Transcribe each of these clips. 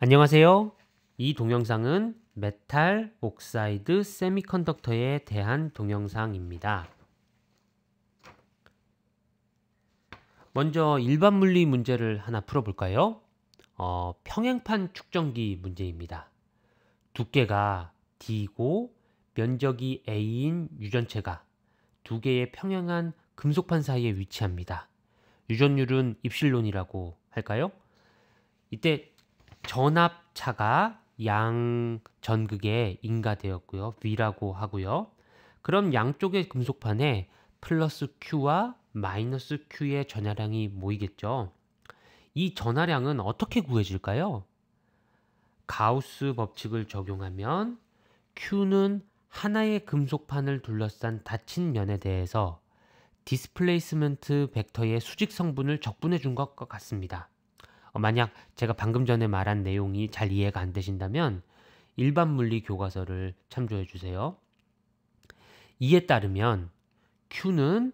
안녕하세요. 이 동영상은 메탈 옥사이드 세미컨덕터에 대한 동영상입니다. 먼저 일반 물리 문제를 하나 풀어볼까요? 평행판 축전기 문제입니다. 두께가 D고 면적이 A인 유전체가 두 개의 평행한 금속판 사이에 위치합니다. 유전율은 입실론이라고 할까요? 이때 전압차가 양 전극에 인가되었고요. V라고 하고요. 그럼 양쪽의 금속판에 플러스 Q와 마이너스 Q의 전하량이 모이겠죠. 이 전하량은 어떻게 구해질까요? 가우스 법칙을 적용하면 Q는 하나의 금속판을 둘러싼 닫힌 면에 대해서 디스플레이스먼트 벡터의 수직 성분을 적분해 준 것 같습니다. 만약 제가 방금 전에 말한 내용이 잘 이해가 안 되신다면 일반 물리 교과서를 참조해 주세요. 이에 따르면 Q는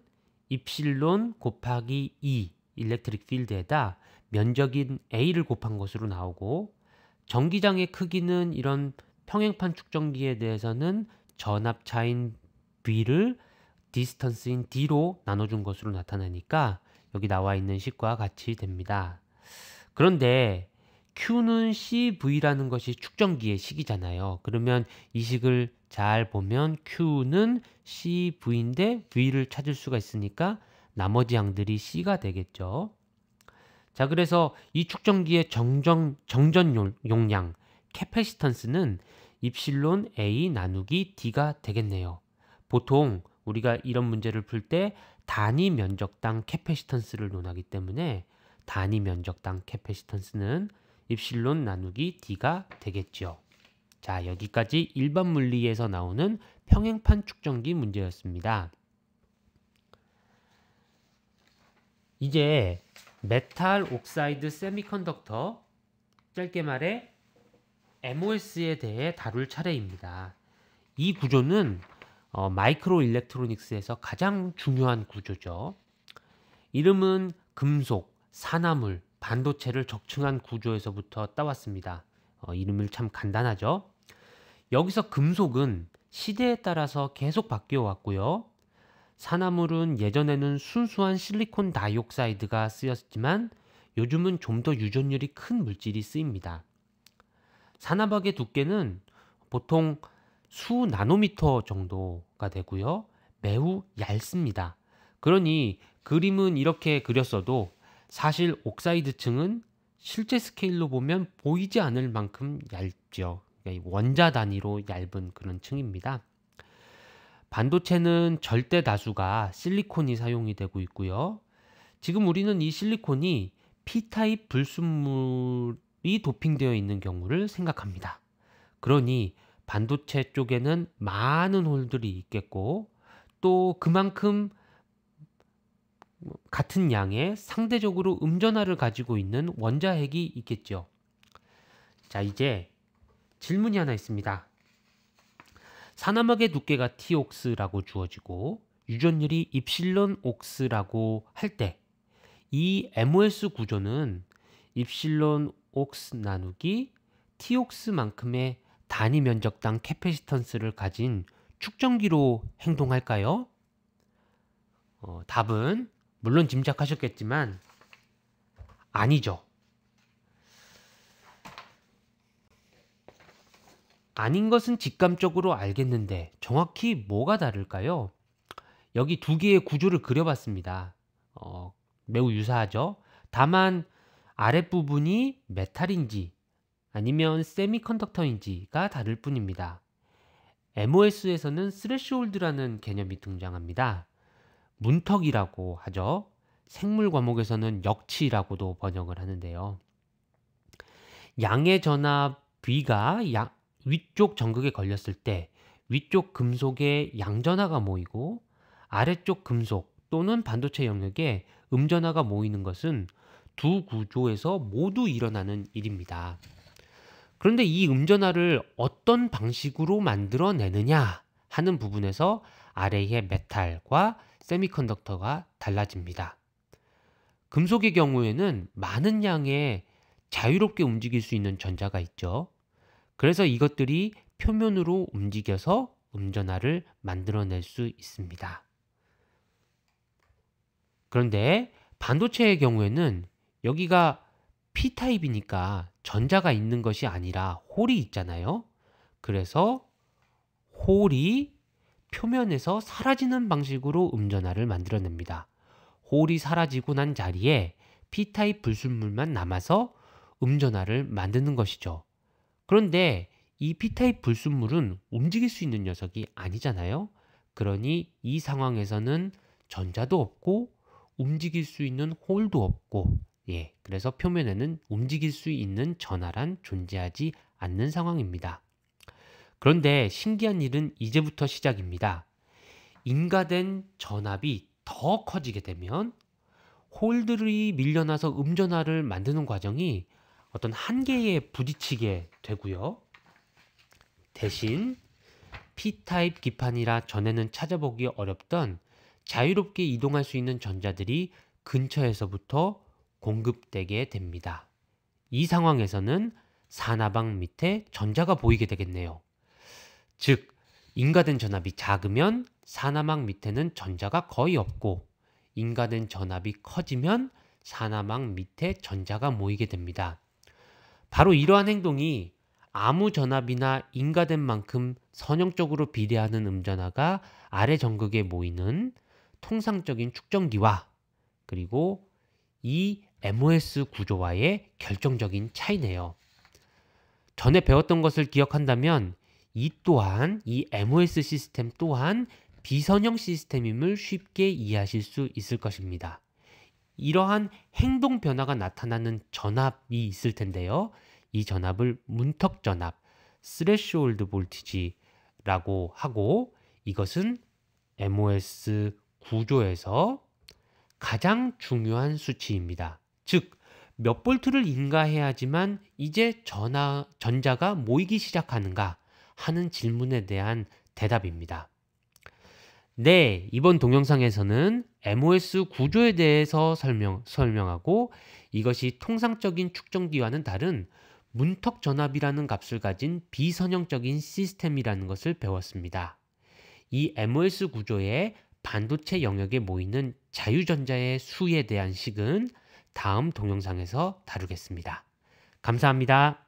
입실론 곱하기 2 일렉트릭 필드에다 면적인 A를 곱한 것으로 나오고, 전기장의 크기는 이런 평행판 축전기에 대해서는 전압차인 V를 디스턴스인 D로 나눠준 것으로 나타나니까 여기 나와 있는 식과 같이 됩니다. 그런데 Q는 CV라는 것이 축전기의 식이잖아요. 그러면 이 식을 잘 보면 Q는 CV인데 V를 찾을 수가 있으니까 나머지 양들이 C가 되겠죠. 자, 그래서 이 축전기의 정전 용량 캐패시턴스는 입실론 A 나누기 D가 되겠네요. 보통 우리가 이런 문제를 풀 때 단위 면적당 캐패시턴스를 논하기 때문에 단위 면적당 캐패시턴스는 입실론 나누기 D가 되겠죠. 자, 여기까지 일반 물리에서 나오는 평행판 축전기 문제였습니다. 이제 메탈 옥사이드 세미컨덕터, 짧게 말해 MOS에 대해 다룰 차례입니다. 이 구조는 마이크로 일렉트로닉스에서 가장 중요한 구조죠. 이름은 금속, 산화물, 반도체를 적층한 구조에서부터 따왔습니다. 이름을 참 간단하죠. 여기서 금속은 시대에 따라서 계속 바뀌어 왔고요. 산화물은 예전에는 순수한 실리콘 다이옥사이드가 쓰였지만 요즘은 좀 더 유전율이 큰 물질이 쓰입니다. 산화박의 두께는 보통 수 나노미터 정도가 되고요. 매우 얇습니다. 그러니 그림은 이렇게 그렸어도 사실 옥사이드층은 실제 스케일로 보면 보이지 않을 만큼 얇죠. 그러니까 원자 단위로 얇은 그런 층입니다. 반도체는 절대 다수가 실리콘이 사용이 되고 있고요. 지금 우리는 이 실리콘이 P타입 불순물이 도핑되어 있는 경우를 생각합니다. 그러니 반도체 쪽에는 많은 홀들이 있겠고, 또 그만큼 같은 양의 상대적으로 음전하를 가지고 있는 원자핵이 있겠죠. 자, 이제 질문이 하나 있습니다. 산화막의 두께가 T옥스라고 주어지고 유전율이 입실론 옥스라고 할 때 이 MOS 구조는 입실론 옥스 나누기 T옥스만큼의 단위 면적당 캐패시턴스를 가진 축전기로 행동할까요? 답은 물론 짐작하셨겠지만 아니죠. 아닌 것은 직감적으로 알겠는데 정확히 뭐가 다를까요? 여기 두 개의 구조를 그려봤습니다. 매우 유사하죠. 다만 아랫부분이 메탈인지 아니면 세미컨덕터인지가 다를 뿐입니다. MOS에서는 스레시홀드라는 개념이 등장합니다. 문턱이라고 하죠. 생물 과목에서는 역치라고도 번역을 하는데요. 양의 전압 V가 위쪽 전극에 걸렸을 때 위쪽 금속에 양전하가 모이고 아래쪽 금속 또는 반도체 영역에 음전하가 모이는 것은 두 구조에서 모두 일어나는 일입니다. 그런데 이 음전하를 어떤 방식으로 만들어내느냐 하는 부분에서 아래의 메탈과 세미컨덕터가 달라집니다. 금속의 경우에는 많은 양의 자유롭게 움직일 수 있는 전자가 있죠. 그래서 이것들이 표면으로 움직여서 음전하를 만들어낼 수 있습니다. 그런데 반도체의 경우에는 여기가 P타입이니까 전자가 있는 것이 아니라 홀이 있잖아요. 그래서 홀이 표면에서 사라지는 방식으로 음전하를 만들어냅니다. 홀이 사라지고 난 자리에 P타입 불순물만 남아서 음전하를 만드는 것이죠. 그런데 이 P타입 불순물은 움직일 수 있는 녀석이 아니잖아요. 그러니 이 상황에서는 전자도 없고 움직일 수 있는 홀도 없고, 그래서 표면에는 움직일 수 있는 전하란 존재하지 않는 상황입니다. 그런데 신기한 일은 이제부터 시작입니다. 인가된 전압이 더 커지게 되면 홀들이 밀려나서 음전하를 만드는 과정이 어떤 한계에 부딪히게 되고요. 대신 P타입 기판이라 전에는 찾아보기 어렵던 자유롭게 이동할 수 있는 전자들이 근처에서부터 공급되게 됩니다. 이 상황에서는 산화방 밑에 전자가 보이게 되겠네요. 즉, 인가된 전압이 작으면 산화막 밑에는 전자가 거의 없고, 인가된 전압이 커지면 산화막 밑에 전자가 모이게 됩니다. 바로 이러한 행동이 아무 전압이나 인가된 만큼 선형적으로 비례하는 음전하가 아래 전극에 모이는 통상적인 축전기와 그리고 이 MOS 구조와의 결정적인 차이네요. 전에 배웠던 것을 기억한다면 이 MOS 시스템 또한 비선형 시스템임을 쉽게 이해하실 수 있을 것입니다. 이러한 행동 변화가 나타나는 전압이 있을 텐데요. 이 전압을 문턱 전압, 스레시홀드 볼티지라고 하고, 이것은 MOS 구조에서 가장 중요한 수치입니다. 즉, 몇 볼트를 인가해야지만 이제 전자가 모이기 시작하는가 하는 질문에 대한 대답입니다. 네, 이번 동영상에서는 MOS 구조에 대해서 설명하고, 이것이 통상적인 축전기와는 다른 문턱 전압이라는 값을 가진 비선형적인 시스템이라는 것을 배웠습니다. 이 MOS 구조의 반도체 영역에 모이는 자유전자의 수에 대한 식은 다음 동영상에서 다루겠습니다. 감사합니다.